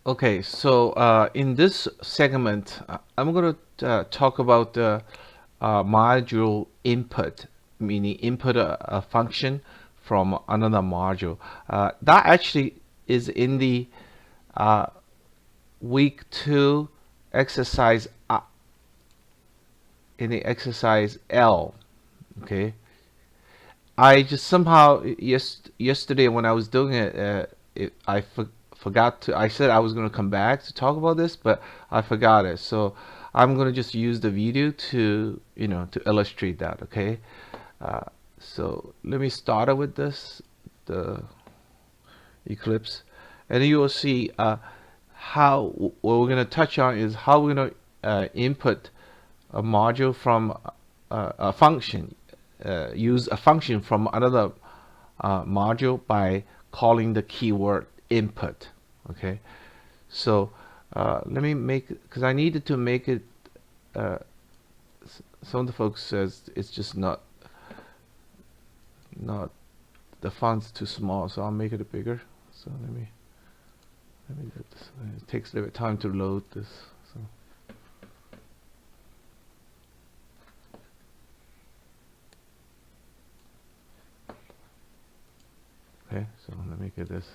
Okay, so in this segment, I'm going to talk about the module input, meaning input a function from another module. That actually is in the uh, week 2 exercise, in the exercise L. Okay, I just somehow yesterday when I was doing it, I forgot to. I said I was going to come back to talk about this, but I forgot it. So I'm going to just use the video to to illustrate that. Okay. Uh, so let me start with this, the Eclipse, and you will see how what we're going to touch on is how we're going to input a module from a function, use a function from another module by calling the keyword input. Okay, so let me make, because I needed to make it. Uh, some of the folks says it's just not the font's too small, so I'll make it bigger. So let me do this. It takes a little bit of time to load this. So. Okay, so let me get this.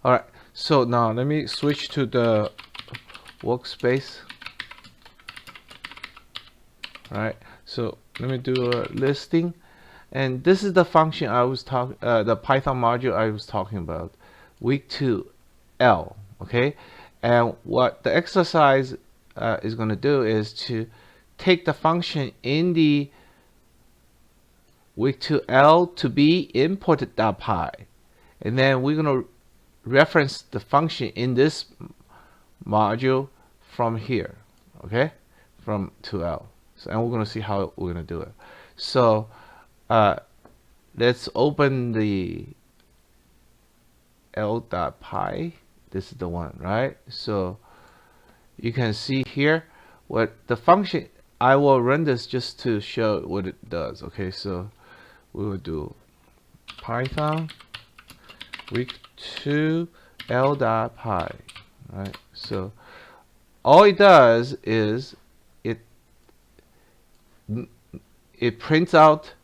All right, so now let me switch to the workspace. All right, so let me do a listing, and this is the function I was talking, the Python module I was talking about, week 2 L. Okay, and what the exercise is going to do is to take the function in the week 2 L to be imported.py, and then we're going to reference the function in this module from here. Okay, from 2L. So, and we're going to see how we're going to do it. So let's open the L.py. This is the one, right? So you can see here what the function. I will run this just to show what it does. Okay, so we will do Python week 2 L.py. Right. So all it does is it prints out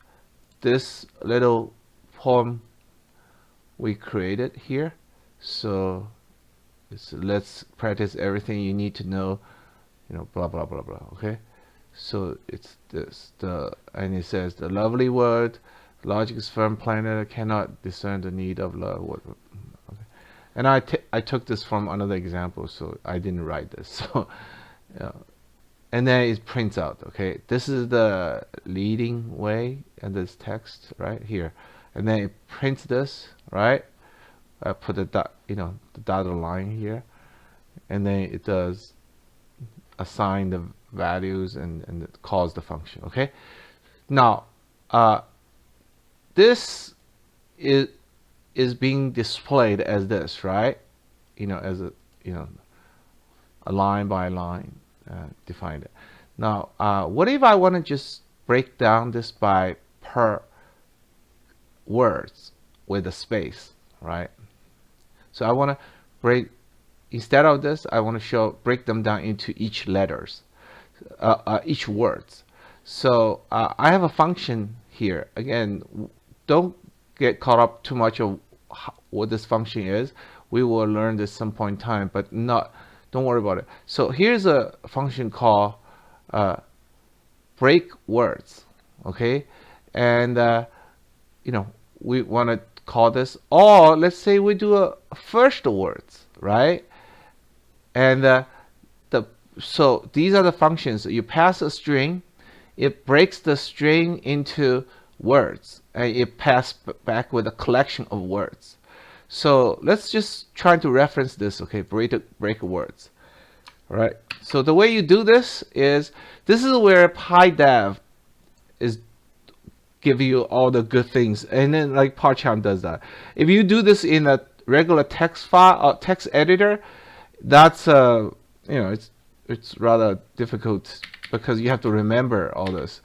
this little poem we created here. So let's practice everything you need to know, blah blah blah blah. Okay, so it's this, and it says the lovely word, logic is firm planet cannot discern the need of love. Okay. And I took this from another example, so I didn't write this. So and then it prints out. Okay, this is the leading way, and this text right here, and then it prints this, right? I put the dot, the dotted line here, and then it does assign the values and it calls the function. Okay, now this is being displayed as this, right? As a line by line. Define it. Now, what if I want to just break down this by per words with a space, right? So I want to instead of this, I want to break them down into each letters, each words. So I have a function here. Again, don't get caught up too much of what this function is. We will learn this some point in time, but don't worry about it. So here's a function called break words. Okay, and we want to call this, or let's say we do a first words, right? And so these are the functions. You pass a string, it breaks the string into words, and it passes back with a collection of words. So let's just try to reference this. Okay, break words. All right. So the way you do this is where PyDev is give you all the good things, and then like PyCharm does that. If you do this in a regular text file or text editor, that's it's rather difficult because you have to remember all this.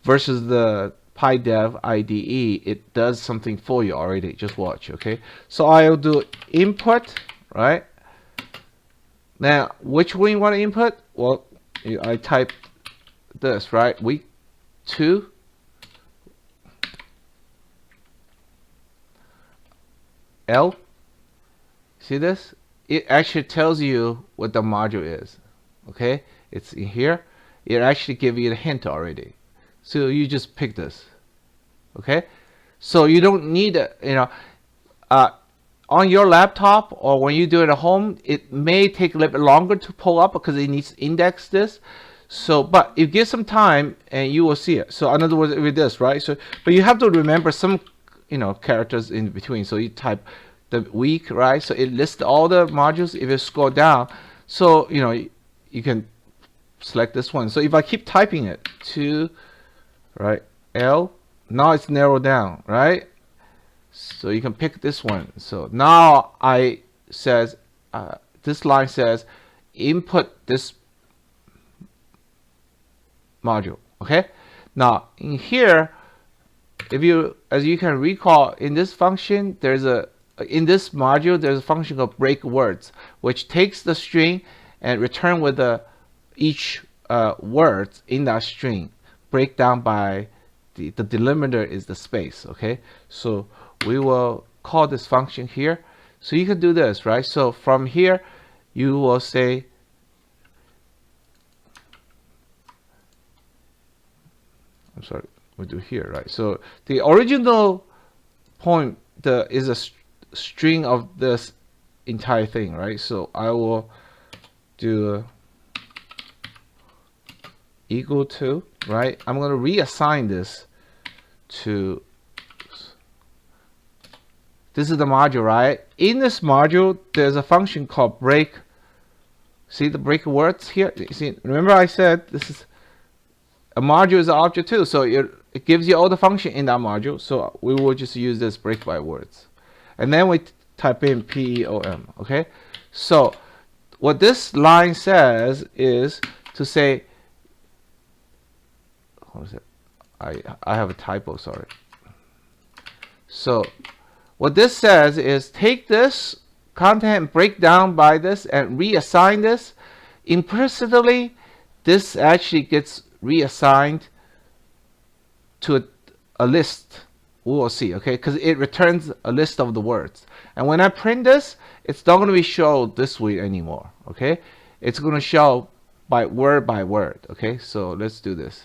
Versus the PyDev IDE, it does something for you already. Just watch. Okay. So I'll do input, right? Now, which one you want to input? Well, I type this, right? Week 2. L. See this? It actually tells you what the module is. Okay? It's in here. It actually gives you a hint already. So you just pick this. Okay? So you don't need, on your laptop or when you do it at home, it may take a little bit longer to pull up because it needs to index this. So, but you give some time and you will see it. So in other words, with this, right? So, but you have to remember some, characters in between. So you type the week, right? So it lists all the modules. If you scroll down, so, you can select this one. So if I keep typing it to, right, L, now it's narrowed down, right? So you can pick this one. So now this line says input this module. Okay. Now in here, as you can recall, in this function, in this module, there's a function called break words, which takes the string and return with each words in that string, break down by the delimiter is the space. Okay. So we will call this function here. So you can do this, right? So from here, you will say, I'm sorry, we'll do here, right? So the original point is a string of this entire thing, right? So I will do equal to, right? I'm going to reassign this to, this is the module, right? In this module, there's a function called break. See the break words here? See, remember I said this is a module is an object too, so it gives you all the function in that module. So we will just use this break by words, and then we type in PEOM. Okay. So what this line says is to say, what is it? I have a typo. Sorry. So what this says is take this content, break down by this, and reassign this. Implicitly, this actually gets reassigned to a list. We will see, okay? Because it returns a list of the words. And when I print this, it's not going to be shown this way anymore, okay? It's going to show by word, okay? So let's do this.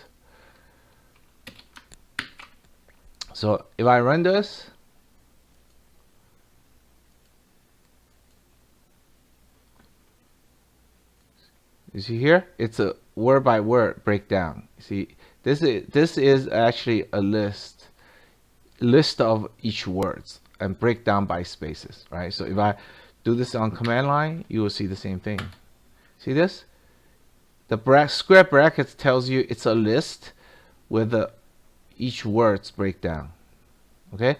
So if I run this, you see here, it's a word by word breakdown. See, this is actually a list of each words and break down by spaces, right? So if I do this on command line, you will see the same thing. See this? The square brackets tells you it's a list with each word's breakdown. Okay,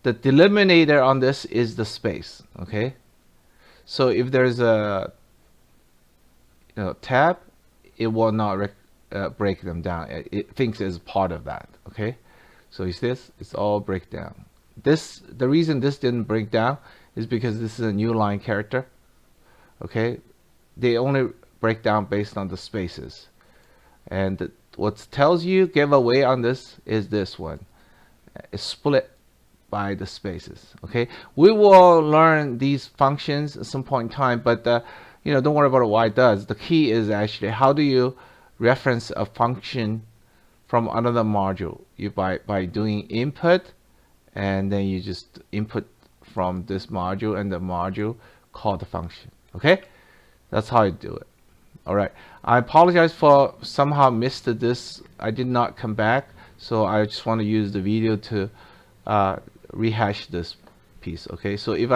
the delimiter on this is the space. Okay, so if there's a tab, it will not break them down. It thinks it's part of that. Okay, so is this? It's all breakdown. The reason this didn't break down is because this is a new line character. Okay, they only break down based on the spaces, and what tells you giveaway on this is this one. It's split by the spaces. Okay, we will learn these functions at some point in time, but don't worry about why it does. The key is actually how do you reference a function from another module? You by doing input, and then you just input from this module, and the module call the function. Okay, that's how you do it. All right, I apologize for somehow missed this. I did not come back, so I just want to use the video to rehash this piece. Okay, so if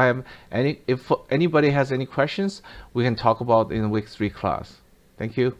anybody has any questions, we can talk about in week 3 class. Thank you.